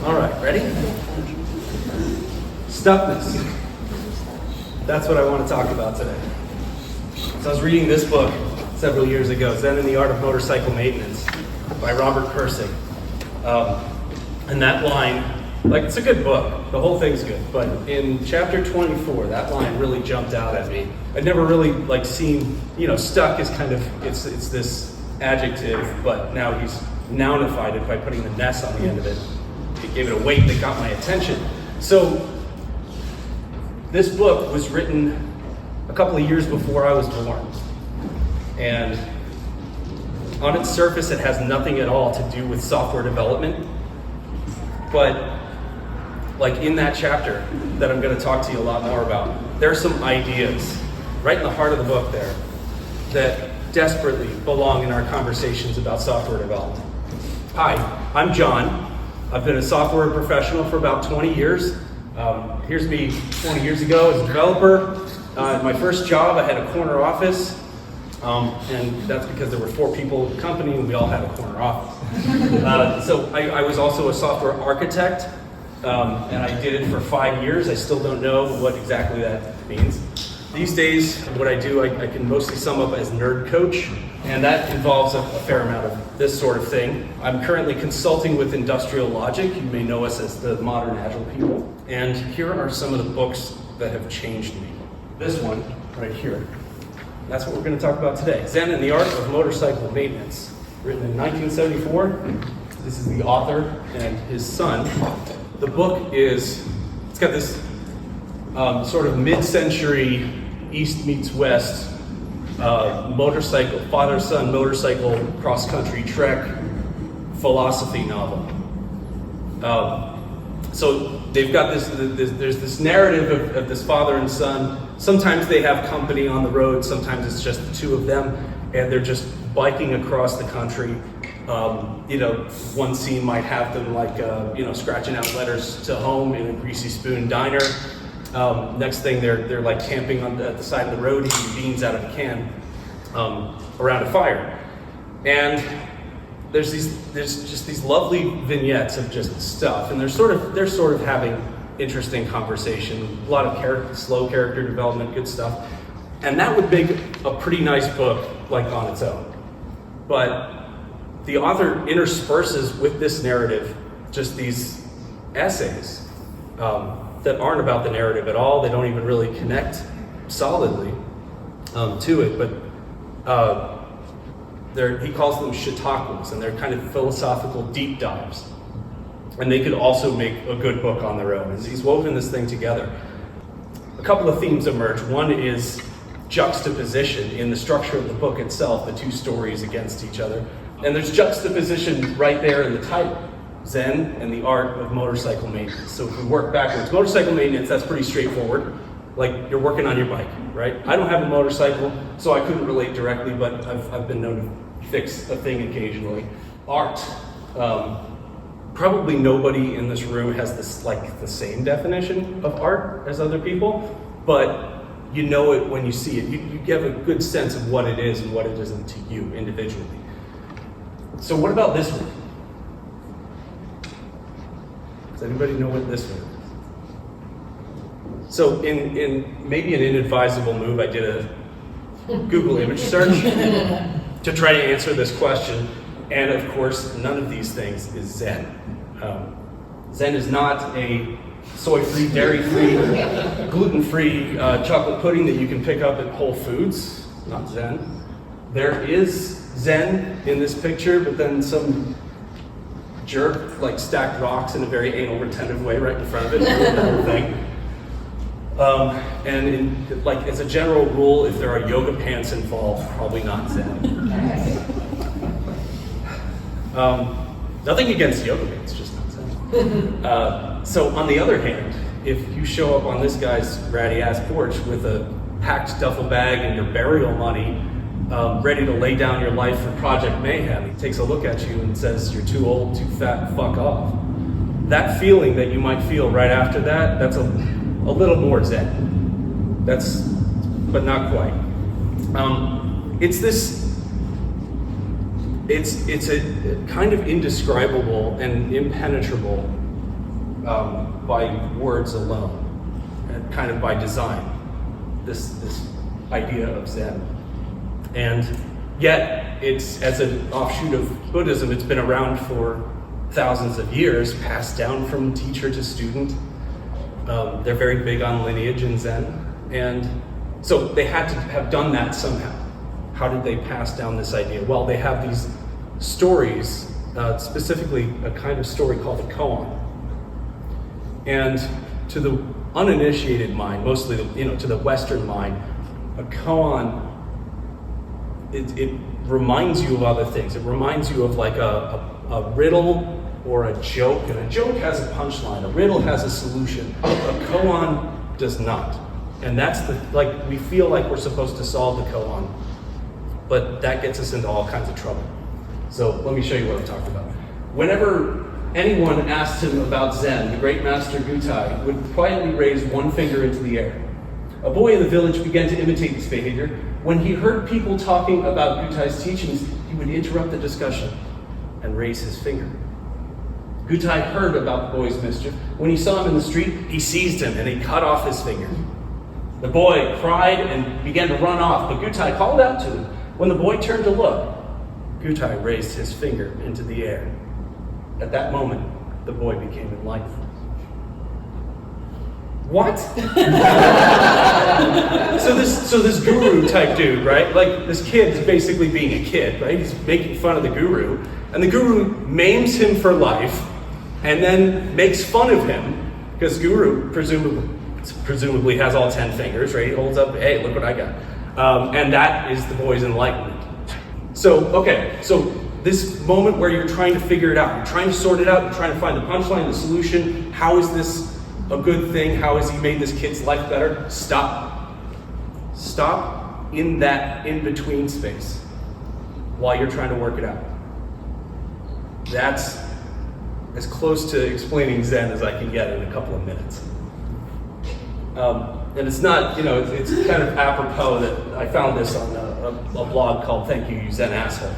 All right, ready? Stuckness. That's what I want to talk about today. So I was reading this book several years ago, Zen and the Art of Motorcycle Maintenance by Robert Pirsig. And that line, like, it's a good book. The whole thing's good. But in chapter 24, that line really jumped out at me. I'd never really, seen, stuck is kind of, it's this adjective, but now he's nounified it by putting the ness on the end of it. It gave it a weight that got my attention. So this book was written a couple of years before I was born. And on its surface, it has nothing at all to do with software development. But in that chapter that I'm going to talk to you a lot more about, there are some ideas right in the heart of the book there that desperately belong in our conversations about software development. Hi, I'm John. I've been a software professional for about 20 years. Here's me 20 years ago as a developer. My first job, I had a corner office, and that's because there were 4 people in the company and we all had a corner office. So I was also a software architect, and I did it for 5 years. I still don't know what exactly that means. These days, what I do, I can mostly sum up as nerd coach, and that involves a fair amount of this sort of thing. I'm currently consulting with Industrial Logic. You may know us as the Modern Agile people. And here are some of the books that have changed me. This one right here. That's what we're going to talk about today. Zen and the Art of Motorcycle Maintenance, written in 1974. This is the author and his son. The book it's got this sort of mid-century East meets West motorcycle, father-son motorcycle cross-country trek philosophy novel. So they've got there's this narrative of this father and son. Sometimes they have company on the road, sometimes it's just the two of them, and they're just biking across the country. One scene might have them scratching out letters to home in a Greasy Spoon diner. Next thing they're camping at the side of the road, eating beans out of a can around a fire. And there's just these lovely vignettes of just stuff, and they're sort of having interesting conversation, a lot of slow character development, good stuff. And that would make a pretty nice book on its own. But the author intersperses with this narrative just these essays that aren't about the narrative at all. They don't even really connect solidly to it, but he calls them shitakus, and they're kind of philosophical deep dives. And they could also make a good book on their own. And he's woven this thing together. A couple of themes emerge. One is juxtaposition in the structure of the book itself, the two stories against each other. And there's juxtaposition right there in the title, Zen and the Art of Motorcycle Maintenance. So if we work backwards, motorcycle maintenance, that's pretty straightforward. You're working on your bike, right? I don't have a motorcycle, so I couldn't relate directly, but I've been known to fix a thing occasionally. Art. Probably nobody in this room has this the same definition of art as other people, but you know it when you see it. You have a good sense of what it is and what it isn't to you individually. So what about this one? Does anybody know what this one is? So in maybe an inadvisable move, I did a Google image search to try to answer this question. And of course, none of these things is Zen. Zen is not a soy-free, dairy-free, gluten-free chocolate pudding that you can pick up at Whole Foods. Not Zen. There is Zen in this picture, but then some jerk stacked rocks in a very anal retentive way right in front of it. The whole thing. And as a general rule, if there are yoga pants involved, probably not Zen. Nothing against yoga pants, just not Zen. So on the other hand, if you show up on this guy's ratty ass porch with a packed duffel bag and your burial money, ready to lay down your life for Project Mayhem, he takes a look at you and says, "You're too old, too fat, fuck off." That feeling that you might feel right after that, that's a little more Zen. But not quite. It's this it's a kind of indescribable and impenetrable by words alone, and kind of by design, this idea of Zen. And yet, it's, as an offshoot of Buddhism, it's been around for thousands of years, passed down from teacher to student. They're very big on lineage in Zen. And so they had to have done that somehow. How did they pass down this idea? Well, they have these stories, specifically a kind of story called a koan. And to the uninitiated mind, mostly to the Western mind, a koan, it reminds you of other things. It reminds you of like a riddle or a joke, and a joke has a punchline, a riddle has a solution. A koan does not. And that's we feel like we're supposed to solve the koan, but that gets us into all kinds of trouble. So let me show you what I'm talking about. Whenever anyone asked him about Zen, the great master Gutai would quietly raise one finger into the air. A boy in the village began to imitate this behavior. When he heard people talking about Gutai's teachings, he would interrupt the discussion and raise his finger. Gutai heard about the boy's mischief. When he saw him in the street, he seized him and he cut off his finger. The boy cried and began to run off, but Gutai called out to him. When the boy turned to look, Gutai raised his finger into the air. At that moment, the boy became enlightened. What? So this guru type dude, right? Like this kid is basically being a kid, right? He's making fun of the guru, and the guru maims him for life, and then makes fun of him because guru presumably has all 10 fingers, right? He holds up, hey, look what I got, and that is the boy's enlightenment. So this moment where you're trying to figure it out, you're trying to sort it out, you're trying to find the punchline, the solution. How is this a good thing? How has he made this kid's life better? Stop in that in-between space while you're trying to work it out. That's as close to explaining Zen as I can get in a couple of minutes. And it's not, it's kind of apropos that I found this on a blog called Thank You, You Zen Asshole.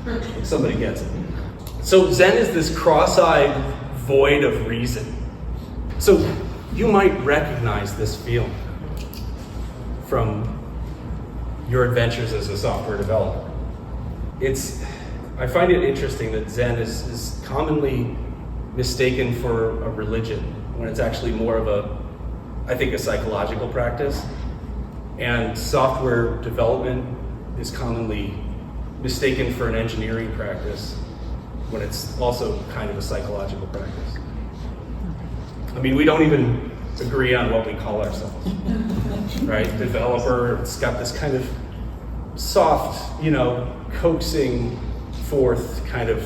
If somebody gets it. So Zen is this cross-eyed void of reason. So you might recognize this feeling from your adventures as a software developer. I find it interesting that Zen is commonly mistaken for a religion when it's actually more of a psychological practice. And software development is commonly mistaken for an engineering practice when it's also kind of a psychological practice. I mean, we don't even agree on what we call ourselves, right? Developer, it's got this kind of soft, coaxing forth kind of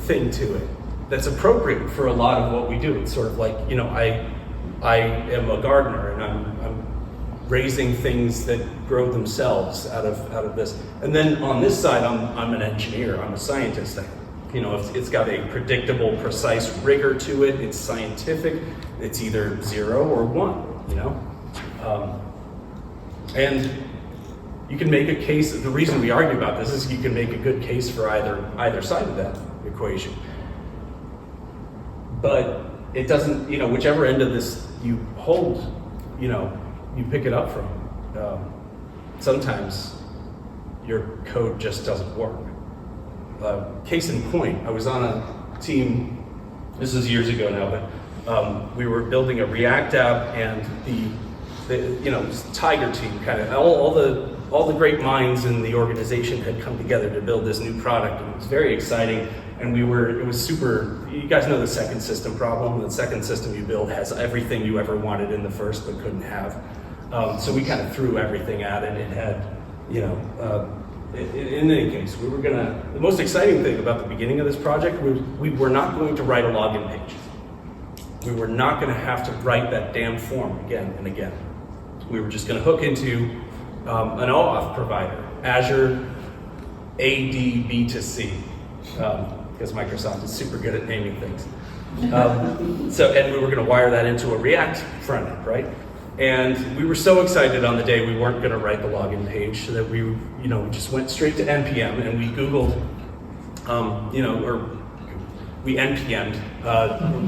thing to it that's appropriate for a lot of what we do. It's sort of like, I am a gardener and I'm raising things that grow themselves out of this. And then on this side, I'm an engineer, I'm a scientist. It's got a predictable, precise rigor to it. It's scientific. It's either 0 or 1, and you can make a case. The reason we argue about this is you can make a good case for either side of that equation. But it doesn't, whichever end of this you hold, you pick it up from. Sometimes your code just doesn't work. Case in point, I was on a team, this is years ago now, but we were building a React app, and the Tiger team, kind of all the great minds in the organization had come together to build this new product, and it was very exciting. And it was super, you guys know the second system problem. The second system you build has everything you ever wanted in the first but couldn't have. So we kind of threw everything at it. It had, in any case, the most exciting thing about the beginning of this project was we were not going to write a login page. We were not going to have to write that damn form again and again. We were just going to hook into an OAuth provider, Azure AD B2C, because Microsoft is super good at naming things. And we were going to wire that into a React front end, right? And we were so excited on the day we weren't going to write the login page that we just went straight to NPM and we Googled or we npm'd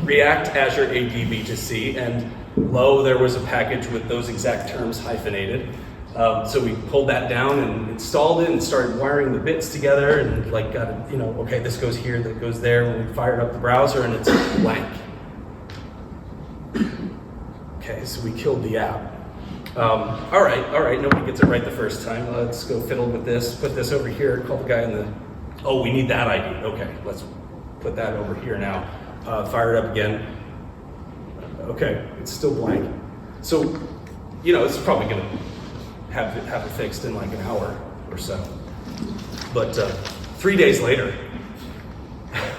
React Azure ADB to C, and lo, there was a package with those exact terms hyphenated. So we pulled that down and installed it and started wiring the bits together and like got it, okay, this goes here, that goes there. When we fired up the browser and it's blank. Okay, so we killed the app. All right, nobody gets it right the first time. Let's go fiddle with this, put this over here, call the guy in the, oh, we need that ID. Okay, let's put that over here now. Fire it up again. Okay, it's still blank. So, it's probably gonna have it fixed in like an hour or so. But 3 days later,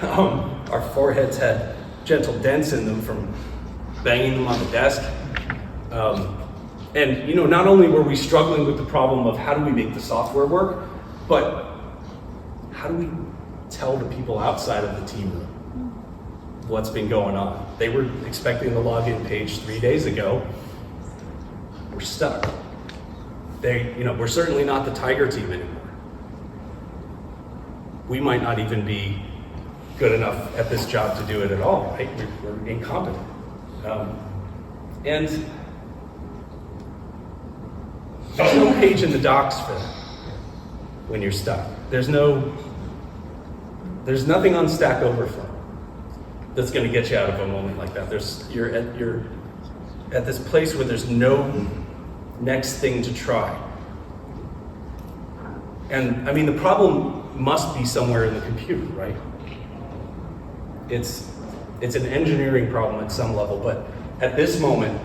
our foreheads had gentle dents in them from banging them on the desk. And not only were we struggling with the problem of how do we make the software work, but how do we tell the people outside of the team room what's been going on? They were expecting the login page 3 days ago. We're stuck. We're certainly not the Tiger team anymore. We might not even be good enough at this job to do it at all, right? We're incompetent. And there's no page in the docs for that when you're stuck. There's nothing on Stack Overflow that's going to get you out of a moment like that. You're at this place where there's no next thing to try. And I mean, the problem must be somewhere in the computer, right? It's an engineering problem at some level, but at this moment,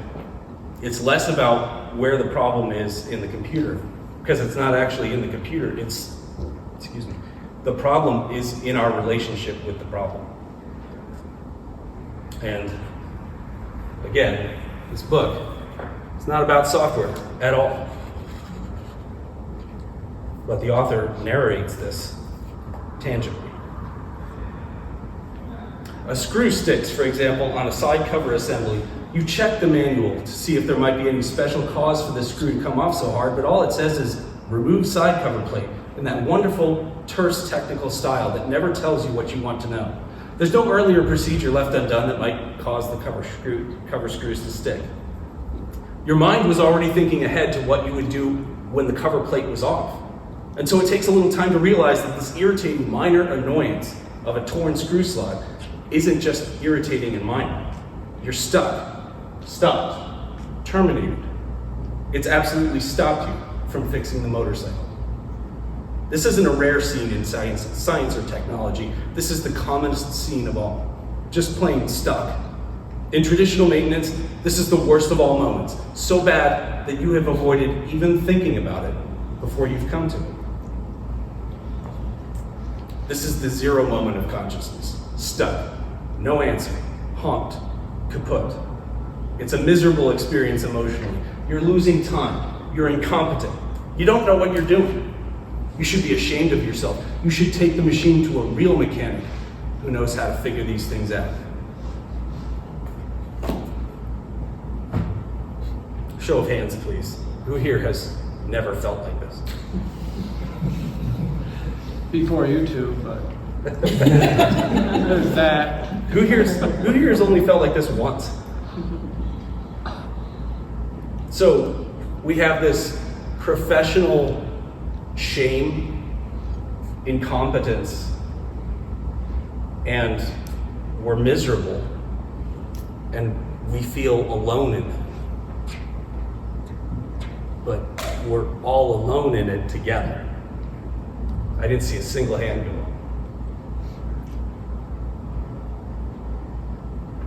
it's less about where the problem is in the computer, because it's not actually in the computer. The problem is in our relationship with the problem. And again, this book, it's not about software at all. But the author narrates this tangibly. A screw sticks, for example, on a side cover assembly. You check the manual to see if there might be any special cause for the screw to come off so hard, but all it says is remove side cover plate in that wonderful, terse technical style that never tells you what you want to know. There's no earlier procedure left undone that might cause the cover screws to stick. Your mind was already thinking ahead to what you would do when the cover plate was off. And so it takes a little time to realize that this irritating minor annoyance of a torn screw slot isn't just irritating and minor. You're stuck, stopped, terminated. It's absolutely stopped you from fixing the motorcycle. This isn't a rare scene in science or technology. This is the commonest scene of all. Just plain stuck. In traditional maintenance, this is the worst of all moments. So bad that you have avoided even thinking about it before you've come to it. This is the zero moment of consciousness. Stuck. No answer. Honked. Kaput. It's a miserable experience emotionally. You're losing time. You're incompetent. You don't know what you're doing. You should be ashamed of yourself. You should take the machine to a real mechanic who knows how to figure these things out. Show of hands, please. Who here has never felt like this? Before you two, but there's that. Who here's only felt like this once? So we have this professional shame, incompetence, and we're miserable, and we feel alone in it. But we're all alone in it together. I didn't see a single hand go up.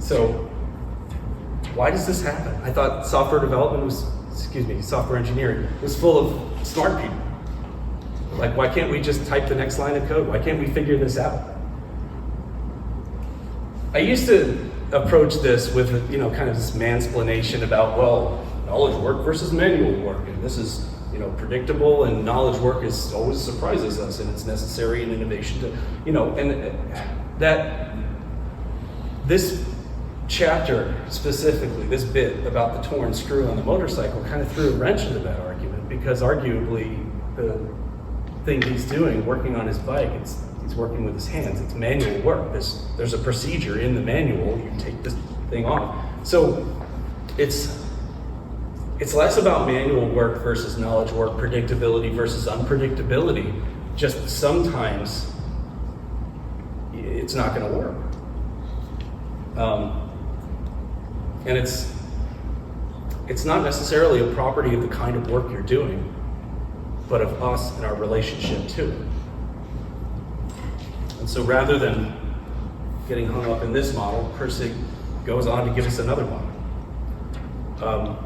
So, why does this happen? I thought software engineering was full of smart people. Like, why can't we just type the next line of code? Why can't we figure this out? I used to approach this with, kind of this mansplanation about, well, knowledge work versus manual work, and this is, predictable, and knowledge work is always surprises us, and it's necessary in innovation to, and that this chapter specifically, this bit about the torn screw on the motorcycle, kind of threw a wrench into that argument, because arguably the thing he's doing, working on his bike, he's He's working with his hands. It's manual work. There's a procedure in the manual. You take this thing off. So it's less about manual work versus knowledge work, predictability versus unpredictability. Just sometimes it's not going to work. And it's not necessarily a property of the kind of work you're doing, but of us and our relationship to it. And so rather than getting hung up in this model, Pirsig goes on to give us another model.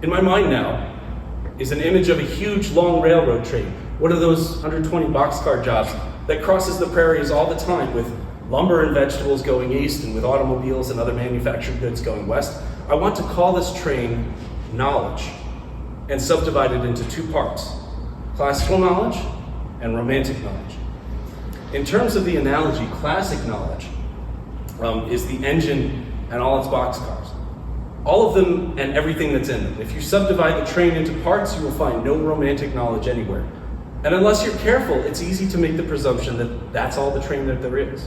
In my mind now is an image of a huge, long railroad train, one of those 120 boxcar jobs that crosses the prairies all the time with lumber and vegetables going east and with automobiles and other manufactured goods going west. I want to call this train knowledge and subdivide it into two parts: classical knowledge and romantic knowledge. In terms of the analogy, classic knowledge is the engine and all its boxcars. All of them and everything that's in them. If you subdivide the train into parts, you will find no romantic knowledge anywhere. And unless you're careful, it's easy to make the presumption that that's all the train that there is.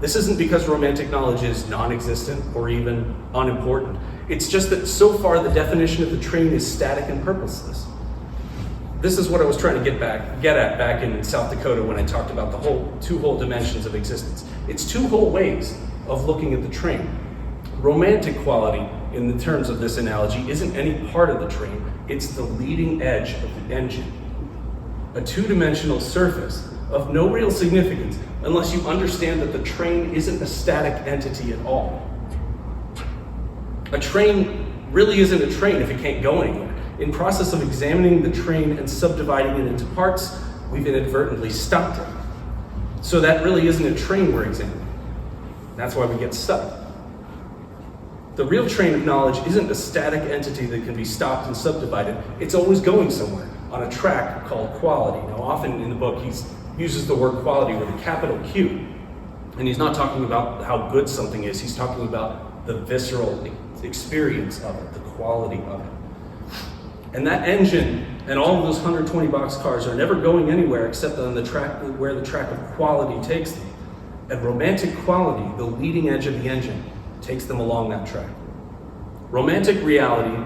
This isn't because romantic knowledge is non-existent or even unimportant. It's just that so far the definition of the train is static and purposeless. This is what I was trying to get at back in South Dakota when I talked about the two whole dimensions of existence. It's two whole ways of looking at the train. Romantic quality, in the terms of this analogy, isn't any part of the train. It's the leading edge of the engine. A two-dimensional surface of no real significance unless you understand that the train isn't a static entity at all. A train really isn't a train if it can't go anywhere. In process of examining the train and subdividing it into parts, we've inadvertently stopped it. So that really isn't a train we're examining. That's why we get stuck. The real train of knowledge isn't a static entity that can be stopped and subdivided. It's always going somewhere on a track called quality. Now, often in the book, he uses the word quality with a capital Q. And he's not talking about how good something is. He's talking about the visceral experience of it, the quality of it. And that engine and all of those 120 boxcars are never going anywhere except on the track where the track of quality takes them. And romantic quality, the leading edge of the engine, takes them along that track. Romantic reality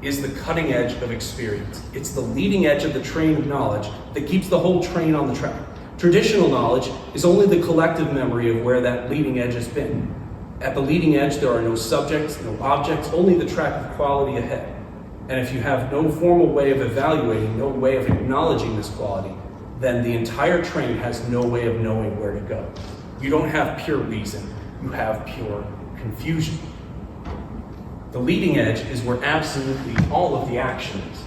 is the cutting edge of experience. It's the leading edge of the train of knowledge that keeps the whole train on the track. Traditional knowledge is only the collective memory of where that leading edge has been. At the leading edge, there are no subjects, no objects, only the track of quality ahead. And if you have no formal way of evaluating, no way of acknowledging this quality, then the entire train has no way of knowing where to go. You don't have pure reason, you have pure confusion. The leading edge is where absolutely all of the action is.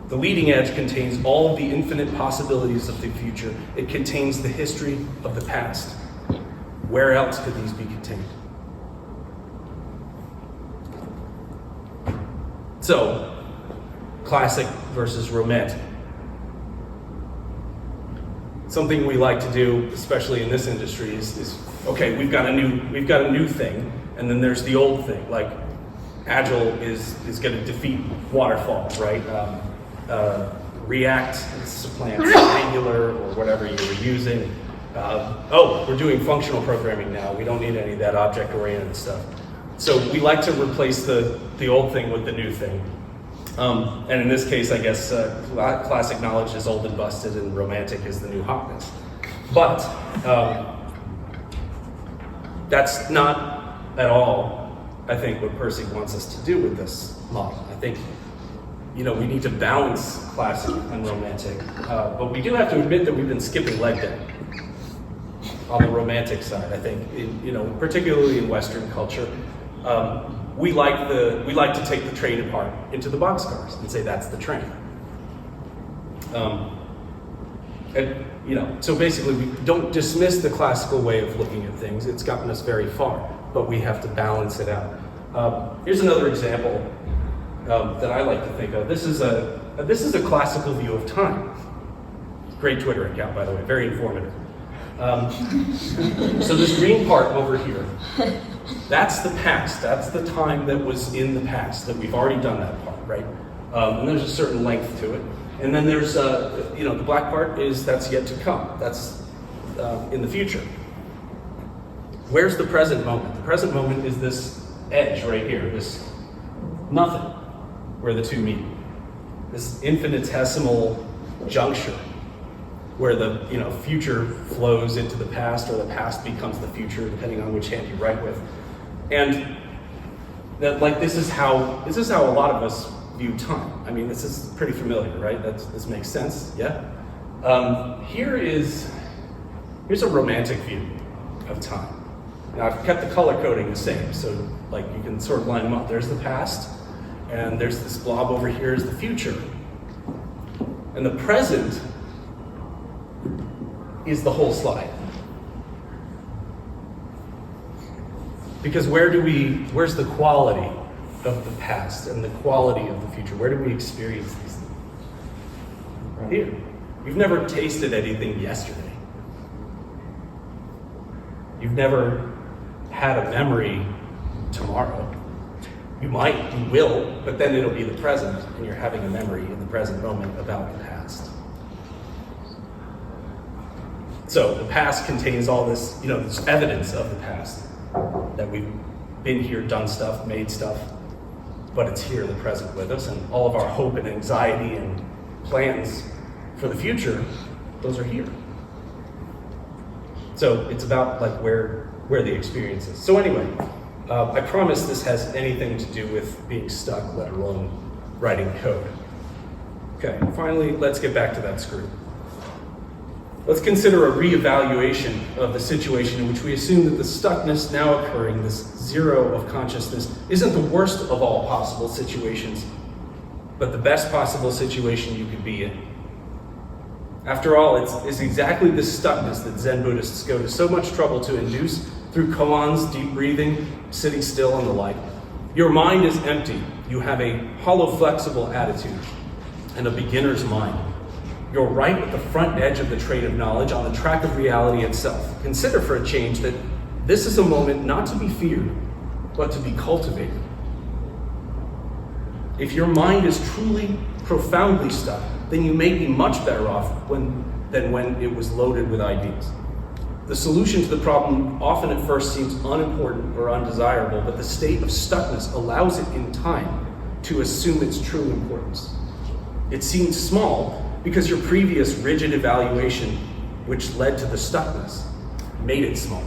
The leading edge contains all of the infinite possibilities of the future. It contains the history of the past. Where else could these be contained? So, classic versus romantic. Something we like to do, especially in this industry, is okay, we've got a new thing, and then there's the old thing. Like Agile is going to defeat waterfall, right? React supplants Angular or whatever you were using. We're doing functional programming now. We don't need any of that object-oriented stuff. So we like to replace the old thing with the new thing. And in this case, I guess classic knowledge is old and busted and romantic is the new hotness. But that's not at all, I think, what Pirsig wants us to do with this model. I think, we need to balance classic and romantic. But we do have to admit that we've been skipping leg day on the romantic side, I think, particularly in Western culture. We like to take the train apart into the boxcars and say that's the train. So basically we don't dismiss the classical way of looking at things. It's gotten us very far, but we have to balance it out. Here's another example that I like to think of. This is a classical view of time. Great Twitter account, by the way, very informative. So this green part over here, that's the past. That's the time that was in the past, that we've already done that part, right? And there's a certain length to it. And then there's, the black part that's yet to come. That's in the future. Where's the present moment? The present moment is this edge right here, this nothing, where the two meet. This infinitesimal juncture where the future flows into the past, or the past becomes the future, depending on which hand you write with. And that, this is how a lot of us view time. I mean, this is pretty familiar, right? This makes sense, yeah? Here's a romantic view of time. Now, I've kept the color coding the same, so you can sort of line them up. There's the past, and there's this blob over here is the future. And the present is the whole slide. Because where's the quality of the past and the quality of the future? Where do we experience these things? Right here. You've never tasted anything yesterday. You've never had a memory tomorrow. You might, you will, but then it'll be the present, and you're having a memory in the present moment about the past. So the past contains all this, this evidence of the past, that we've been here, done stuff, made stuff, but it's here in the present with us, and all of our hope and anxiety and plans for the future, those are here. So it's about where the experience is. So anyway, I promise this has anything to do with being stuck, let alone writing code. Okay, finally, let's get back to that screw. Let's consider a reevaluation of the situation in which we assume that the stuckness now occurring, this zero of consciousness, isn't the worst of all possible situations, but the best possible situation you could be in. After all, it's exactly this stuckness that Zen Buddhists go to so much trouble to induce through koans, deep breathing, sitting still, and the like. Your mind is empty. You have a hollow, flexible attitude and a beginner's mind. You're right at the front edge of the train of knowledge, on the track of reality itself. Consider for a change that this is a moment not to be feared, but to be cultivated. If your mind is truly, profoundly stuck, then you may be much better off than when it was loaded with ideas. The solution to the problem often at first seems unimportant or undesirable, but the state of stuckness allows it in time to assume its true importance. It seems small because your previous rigid evaluation, which led to the stuckness, made it small.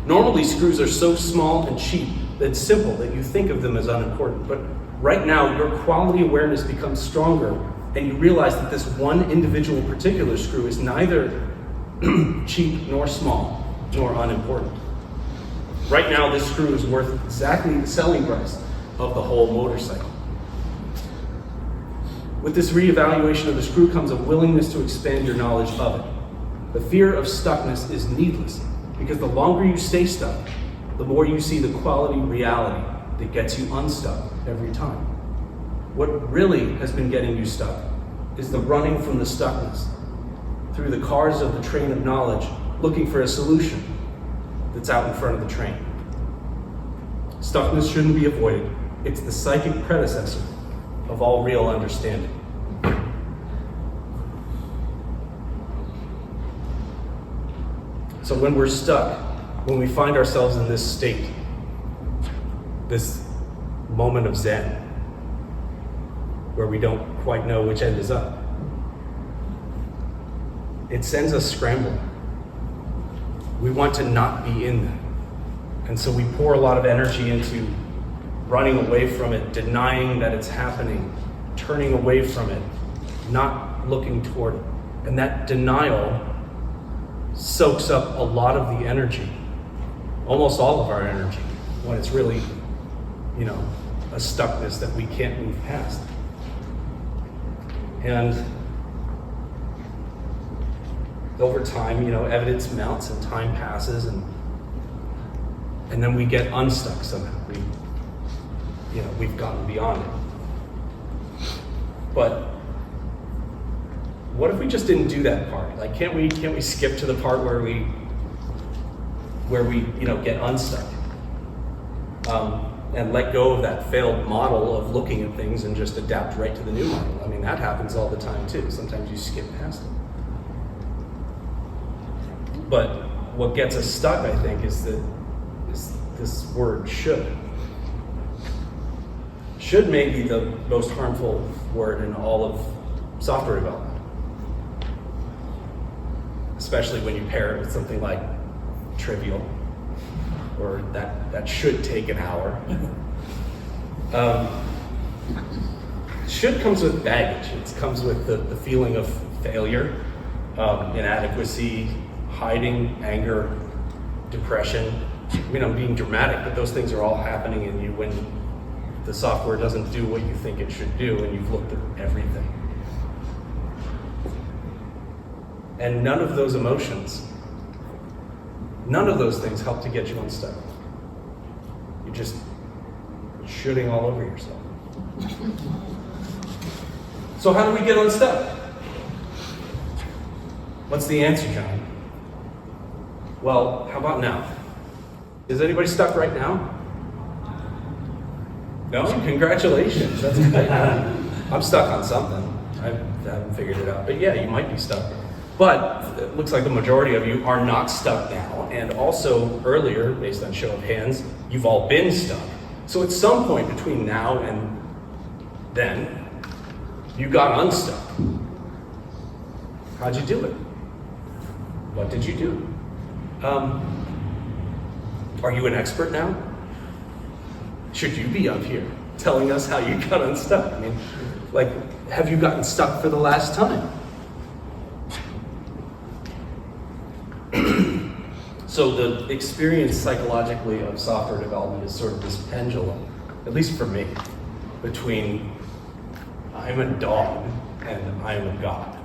Normally, screws are so small and cheap and simple that you think of them as unimportant, but right now, your quality awareness becomes stronger, and you realize that this one individual particular screw is neither cheap nor small nor unimportant. Right now, this screw is worth exactly the selling price of the whole motorcycle. With this reevaluation of the screw comes a willingness to expand your knowledge of it. The fear of stuckness is needless, because the longer you stay stuck, the more you see the quality reality that gets you unstuck every time. What really has been getting you stuck is the running from the stuckness through the cars of the train of knowledge, looking for a solution that's out in front of the train. Stuckness shouldn't be avoided. It's the psychic predecessor of all real understanding. So when we're stuck, when we find ourselves in this state, this moment of Zen, where we don't quite know which end is up, it sends us scrambling. We want to not be in that. And so we pour a lot of energy into running away from it, denying that it's happening, turning away from it, not looking toward it. And that denial soaks up a lot of the energy, almost all of our energy, when it's really, a stuckness that we can't move past. And over time, evidence melts and time passes, and then we get unstuck somehow. We've gotten beyond it. But what if we just didn't do that part? Can't we skip to the part where we get unstuck? and let go of that failed model of looking at things and just adapt right to the new model. I mean, that happens all the time too. Sometimes you skip past it. But what gets us stuck, I think, is this word should. Should may be the most harmful word in all of software development. Especially when you pair it with something like trivial, or that should take an hour. Should comes with baggage. It comes with the feeling of failure, inadequacy, hiding, anger, depression. I mean, I'm being dramatic, but those things are all happening in you when the software doesn't do what you think it should do and you've looked at everything. And none of those emotions, none of those things help to get you unstuck. You're just shooting all over yourself. So how do we get unstuck? What's the answer, John? Well, how about now? Is anybody stuck right now? No? Congratulations. That's good. I'm stuck on something. I haven't figured it out. But yeah, you might be stuck. But it looks like the majority of you are not stuck now. And also earlier, based on show of hands, you've all been stuck. So at some point between now and then, you got unstuck. How'd you do it? What did you do? Are you an expert now? Should you be up here telling us how you got unstuck? I mean, like, have you gotten stuck for the last time? So the experience psychologically of software development is sort of this pendulum, at least for me, between I'm a dog and I'm a god.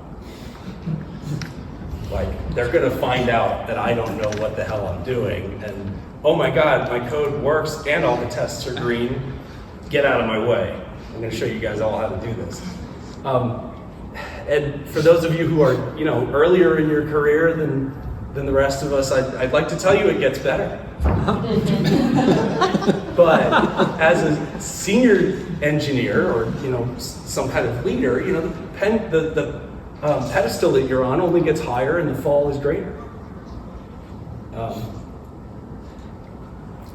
Like, they're gonna find out that I don't know what the hell I'm doing, and oh my God, my code works and all the tests are green. Get out of my way. I'm gonna show you guys all how to do this. And for those of you who are, earlier in your career than the rest of us, I'd like to tell you it gets better. But as a senior engineer or some kind of leader, the pedestal that you're on only gets higher and the fall is greater.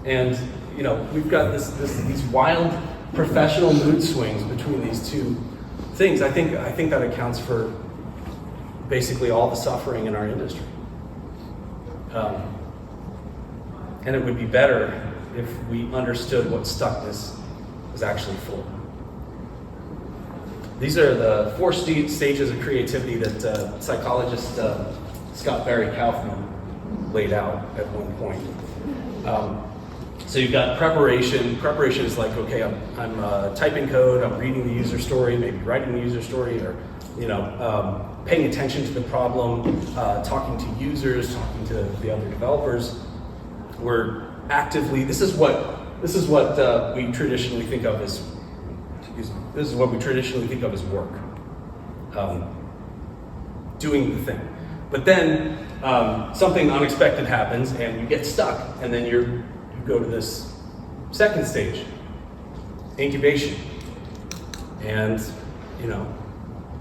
And we've got these wild professional mood swings between these two things. I think that accounts for basically all the suffering in our industry. And it would be better if we understood what stuckness is actually for. These are the 4 stages of creativity that psychologist Scott Barry Kaufman laid out at one point. So you've got preparation. Preparation is like, okay, I'm typing code, I'm reading the user story, maybe writing the user story, or paying attention to the problem, talking to users, talking to the other developers. We're actively. This is what we traditionally think of as. This is what we traditionally think of as work. Doing the thing, but then something unexpected happens and you get stuck, and then you go to this second stage, incubation, and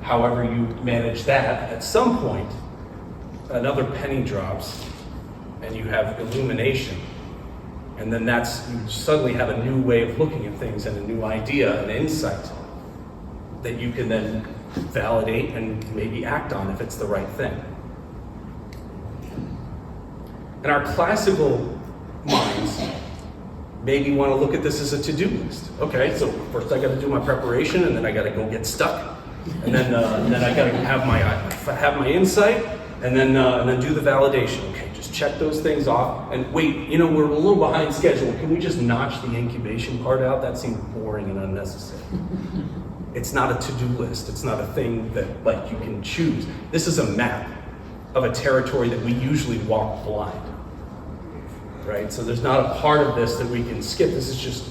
however you manage that, at some point, another penny drops and you have illumination. And then you suddenly have a new way of looking at things and a new idea, an insight that you can then validate and maybe act on if it's the right thing. And our classical minds maybe want to look at this as a to-do list. Okay, so first I got to do my preparation, and then I got to go get stuck. And then I got to have my insight, and then do the validation. Okay, just check those things off. And wait, we're a little behind schedule. Can we just notch the incubation part out? That seems boring and unnecessary. It's not a to-do list. It's not a thing that you can choose. This is a map of a territory that we usually walk blind. Right? So there's not a part of this that we can skip. This is just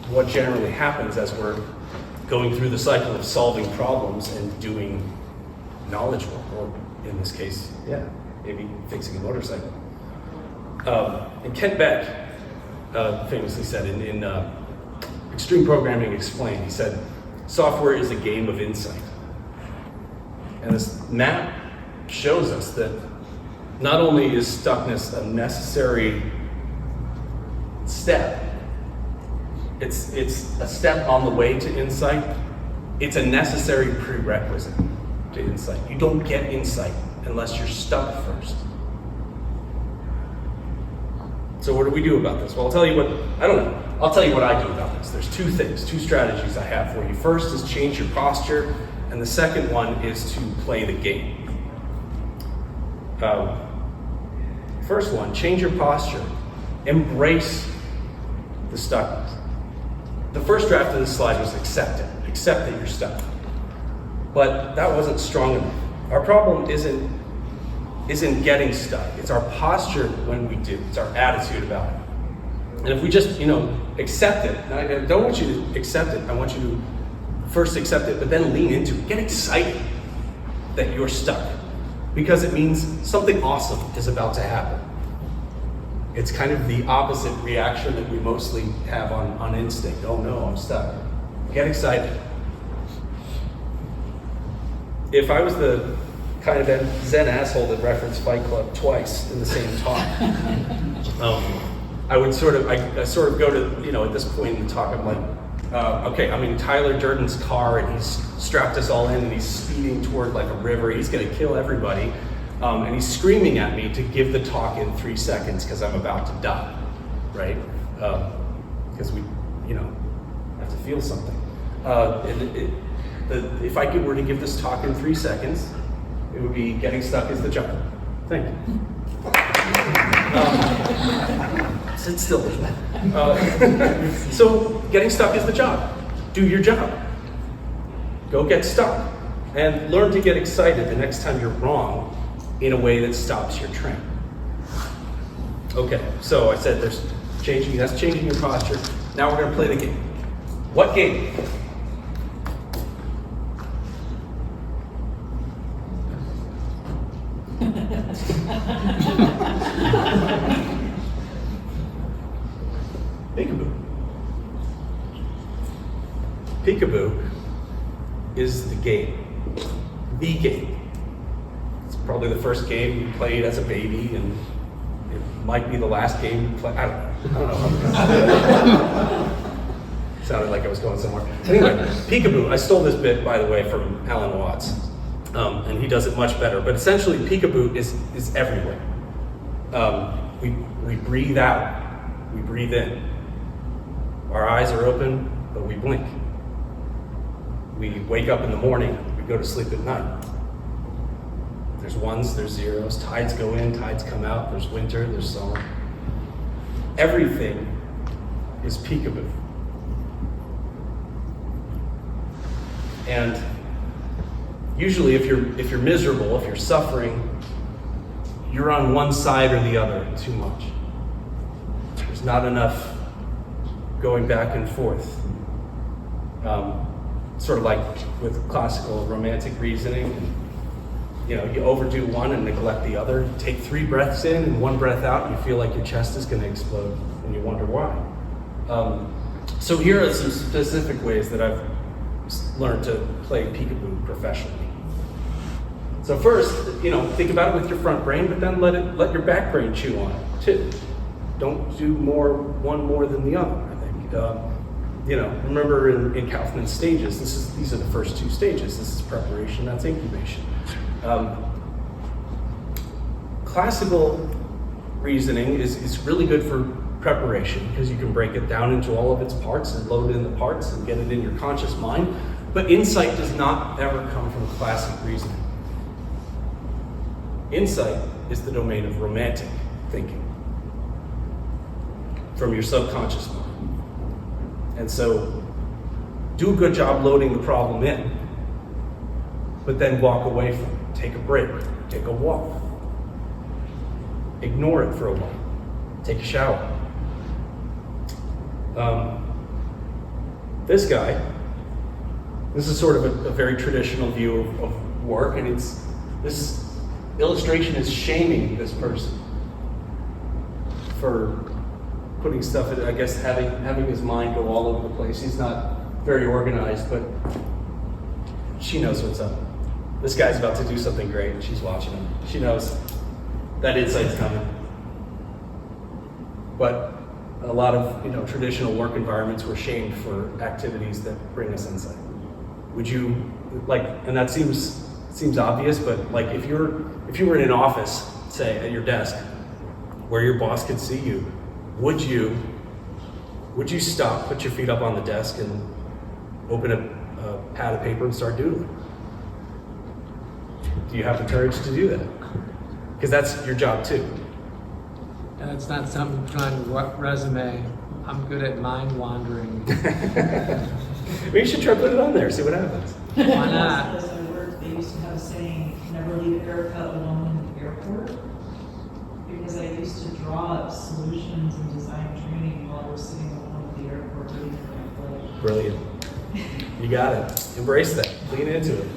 what generally happens as we're going through the cycle of solving problems and doing knowledge work, or in this case, maybe fixing a motorcycle. And Kent Beck famously said in Extreme Programming explained. He said, software is a game of insight. And this map shows us that not only is stuckness a necessary step, it's a step on the way to insight, it's a necessary prerequisite to insight. You don't get insight unless you're stuck first. So what do we do about this? Well, I'll tell you what I do about this. There's two strategies I have for you. First is change your posture, and the second one is to play the game. First one, change your posture. Embrace the stuckness. The first draft of this slide was accept it. Accept that you're stuck. But that wasn't strong enough. Our problem isn't getting stuck. It's our posture when we do. It's our attitude about it. And if we just, accept it, and I don't want you to accept it. I want you to first accept it, but then lean into it. Get excited that you're stuck, because it means something awesome is about to happen. It's kind of the opposite reaction that we mostly have on instinct. Oh no, I'm stuck. Get excited. If I was the kind of Zen asshole that referenced Fight Club twice in the same talk, I would sort of go to, at this point in the talk, I'm like, okay, I'm in Tyler Durden's car and he's strapped us all in and he's speeding toward like a river. He's gonna kill everybody. And he's screaming at me to give the talk in 3 seconds because I'm about to die, right? Because we, have to feel something. If I were to give this talk in 3 seconds, it would be getting stuck is the job. Thank you. Sit still. So getting stuck is the job. Do your job. Go get stuck. And learn to get excited the next time you're wrong in a way that stops your train. Okay, so I said that's changing your posture. Now we're gonna play the game. What game? Peekaboo. Peekaboo is the game. The game. It's probably the first game you played as a baby, and it might be the last game you played. I don't know. Sounded like I was going somewhere. Anyway, peekaboo. I stole this bit, by the way, from Alan Watts, and he does it much better. But essentially, peekaboo is everywhere. We breathe out, we breathe in. Our eyes are open, but we blink. We wake up in the morning, we go to sleep at night. There's ones, there's zeros, tides go in, tides come out, there's winter, there's summer. Everything is peekaboo. And usually if you're miserable, if you're suffering, you're on one side or the other too much. There's not enough going back and forth. Sort of like with classical romantic reasoning, you overdo one and neglect the other. You take 3 breaths in and 1 breath out, and you feel like your chest is going to explode, and you wonder why. So here are some specific ways that I've learned to play peekaboo professionally. So first, think about it with your front brain, but then let your back brain chew on it too. Don't do one more than the other, I think. Remember in Kaufman's stages, these are the first 2 stages. This is preparation, that's incubation. Classical reasoning is really good for preparation because you can break it down into all of its parts and load in the parts and get it in your conscious mind. But insight does not ever come from classic reasoning. Insight is the domain of romantic thinking from your subconscious mind. And so do a good job loading the problem in, but then walk away from it. Take a break, take a walk. Ignore it for a while. Take a shower. This guy, this is sort of a very traditional view of work, and this illustration is shaming this person for putting stuff in, I guess having his mind go all over the place. He's not very organized, but she knows what's up. This guy's about to do something great, and she's watching him. She knows that insight's coming. But a lot of traditional work environments we're shamed for activities that bring us insight. Would you and that seems obvious, but like if you were in an office, say at your desk, where your boss could see you, would you stop, put your feet up on the desk, and open a pad of paper and start doodling? Do you have the courage to do that? Because that's your job too. And it's not something trying to resume. I'm good at mind wandering. Maybe you should try putting it on there, see what happens. Why not? As I worked, they used to have a saying, never leave a haircut alone in the airport. Because I used to draw up solutions and design training while I was sitting alone at the airport waiting for my flight. Brilliant. You got it. Embrace that. Lean into it.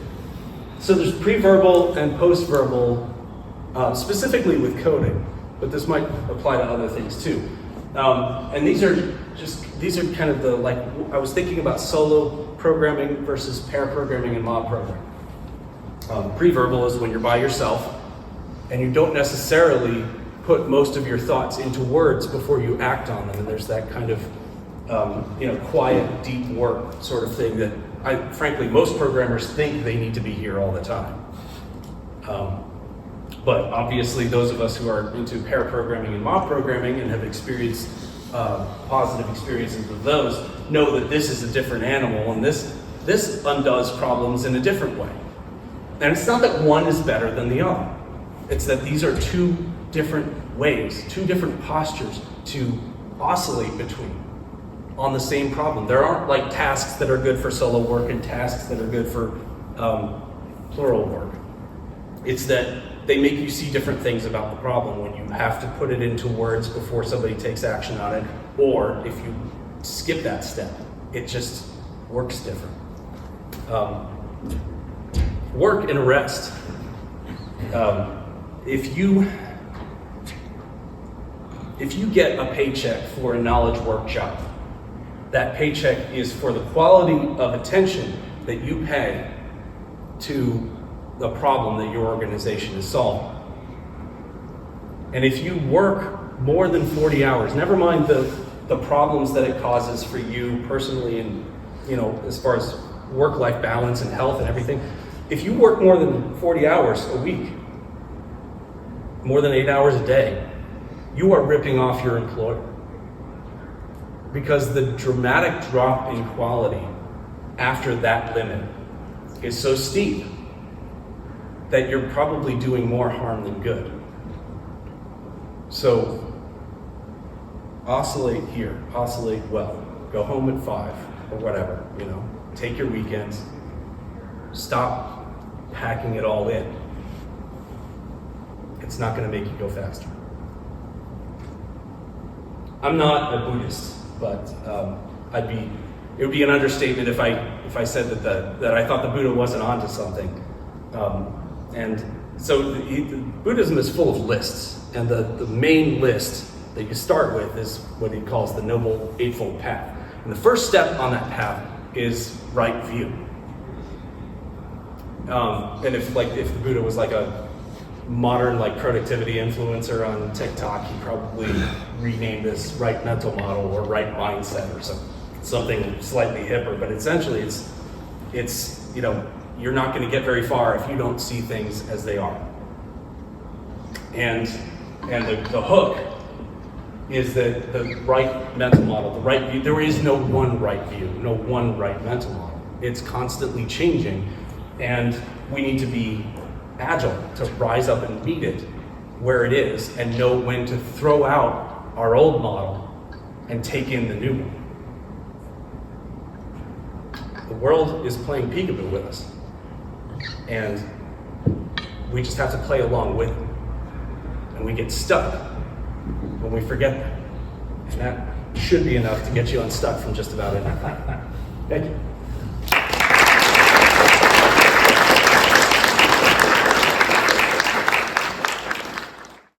So there's pre-verbal and post-verbal, specifically with coding, but this might apply to other things too. And these are kind of I was thinking about solo programming versus pair programming and mob programming. Pre-verbal is when you're by yourself and you don't necessarily put most of your thoughts into words before you act on them. And there's that kind of quiet, deep work sort of thing that frankly, most programmers think they need to be here all the time. But obviously, those of us who are into pair programming and mob programming and have experienced positive experiences with those know that this is a different animal, and this undoes problems in a different way. And it's not that one is better than the other. It's that these are two different ways, two different postures to oscillate between on the same problem. There aren't like tasks that are good for solo work and tasks that are good for plural work. It's that they make you see different things about the problem when you have to put it into words before somebody takes action on it, or if you skip that step, it just works different. Work and rest. If you get a paycheck for a knowledge workshop, that paycheck is for the quality of attention that you pay to the problem that your organization is solving. And if you work more than 40 hours, never mind the problems that it causes for you personally and as far as work-life balance and health and everything, if you work more than 40 hours a week, more than 8 hours a day, you are ripping off your employer. Because the dramatic drop in quality after that limit is so steep that you're probably doing more harm than good. So oscillate here, oscillate well. Go home at 5 or whatever, take your weekends. Stop packing it all in. It's not going to make you go faster. I'm not a Buddhist, but it would be an understatement if I said that I thought the Buddha wasn't onto something. And so Buddhism is full of lists, and the main list that you start with is what he calls the Noble Eightfold Path. And the first step on that path is right view. And if the Buddha was like a modern productivity influencer on TikTok, he probably renamed this right mental model or right mindset or something slightly hipper. But essentially, it's you're not going to get very far if you don't see things as they are. And the hook is that the right mental model, the right view, there is no one right view, no one right mental model. It's constantly changing, and we need to be agile to rise up and meet it where it is and know when to throw out our old model and take in the new one. The world is playing peekaboo with us, and we just have to play along with it. And we get stuck when we forget that. And that should be enough to get you unstuck from just about anything. Thank you.